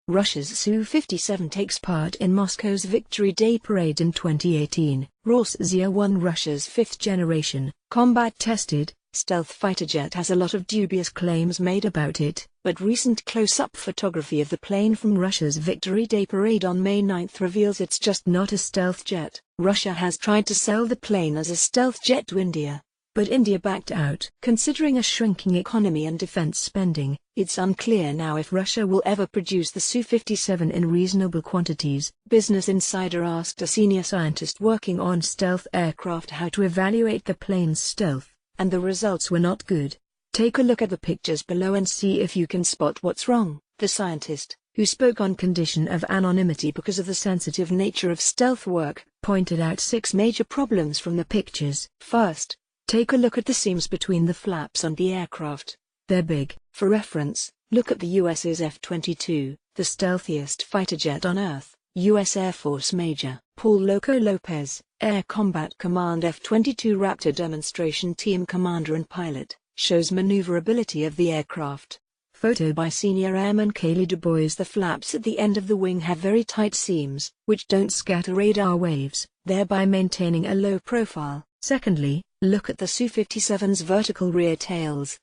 Russia's Su-57 takes part in Moscow's Victory Day parade in 2018. Rossya-1, Russia's fifth-generation, combat-tested, stealth fighter jet, has a lot of dubious claims made about it, but recent close-up photography of the plane from Russia's Victory Day parade on May 9 reveals it's just not a stealth jet. Russia has tried to sell the plane as a stealth jet to India, but India backed out. Considering a shrinking economy and defense spending, it's unclear now if Russia will ever produce the Su-57 in reasonable quantities. Business Insider asked a senior scientist working on stealth aircraft how to evaluate the plane's stealth, and the results were not good. Take a look at the pictures below and see if you can spot what's wrong. The scientist, who spoke on condition of anonymity because of the sensitive nature of stealth work, pointed out 6 major problems from the pictures. First, take a look at the seams between the flaps on the aircraft. They're big. For reference, look at the US's F-22, the stealthiest fighter jet on Earth. U.S. Air Force Major Paul Loco Lopez, Air Combat Command F-22 Raptor Demonstration Team Commander and Pilot, shows maneuverability of the aircraft. Photo by Senior Airman Kaylee Du Bois. The flaps at the end of the wing have very tight seams, which don't scatter radar waves, thereby maintaining a low profile. Secondly, look at the Su-57's vertical rear tails.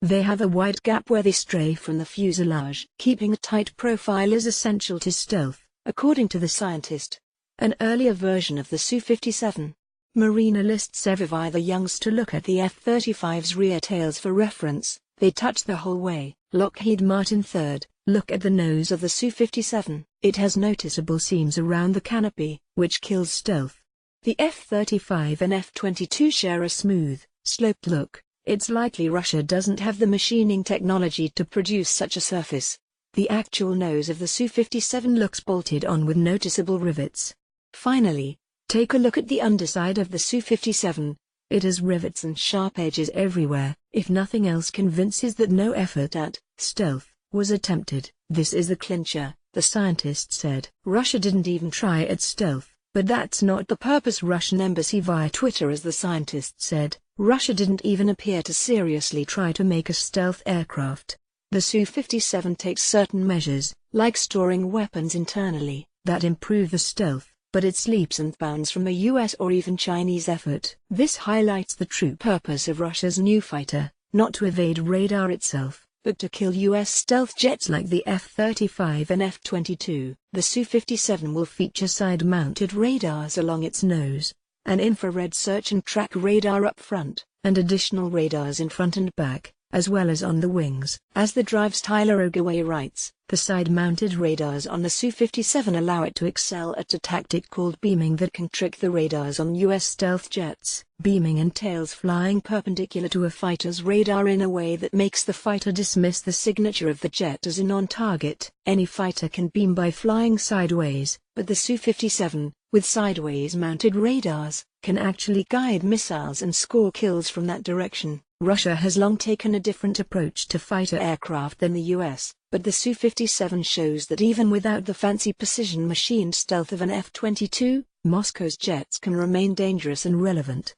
They have a wide gap where they stray from the fuselage. Keeping a tight profile is essential to stealth, according to the scientist. An earlier version of the Su-57, marine analysts advise the youngs to look at the F-35's rear tails for reference. They touch the whole way. Lockheed Martin. Third, look at the nose of the Su-57. It has noticeable seams around the canopy, which kills stealth. The F-35 and F-22 share a smooth, sloped look. It's likely Russia doesn't have the machining technology to produce such a surface. The actual nose of the Su-57 looks bolted on with noticeable rivets. Finally, take a look at the underside of the Su-57. It has rivets and sharp edges everywhere. If nothing else convinces that no effort at stealth was attempted, this is the clincher, the scientist said. Russia didn't even try at stealth, but that's not the purpose. Russian embassy via Twitter. As the scientist said, Russia didn't even appear to seriously try to make a stealth aircraft. The Su-57 takes certain measures, like storing weapons internally, that improve the stealth, but it's leaps and bounds from a US or even Chinese effort. This highlights the true purpose of Russia's new fighter, not to evade radar itself, but to kill US stealth jets like the F-35 and F-22. The Su-57 will feature side-mounted radars along its nose, an infrared search and track radar up front, and additional radars in front and back, as well as on the wings. As the Drive's Tyler Ogaway writes, the side-mounted radars on the Su-57 allow it to excel at a tactic called beaming that can trick the radars on US stealth jets. Beaming entails flying perpendicular to a fighter's radar in a way that makes the fighter dismiss the signature of the jet as a non-target. Any fighter can beam by flying sideways, but the Su-57, with sideways-mounted radars, can actually guide missiles and score kills from that direction. Russia has long taken a different approach to fighter aircraft than the US, but the Su-57 shows that even without the fancy precision machined stealth of an F-22, Moscow's jets can remain dangerous and relevant.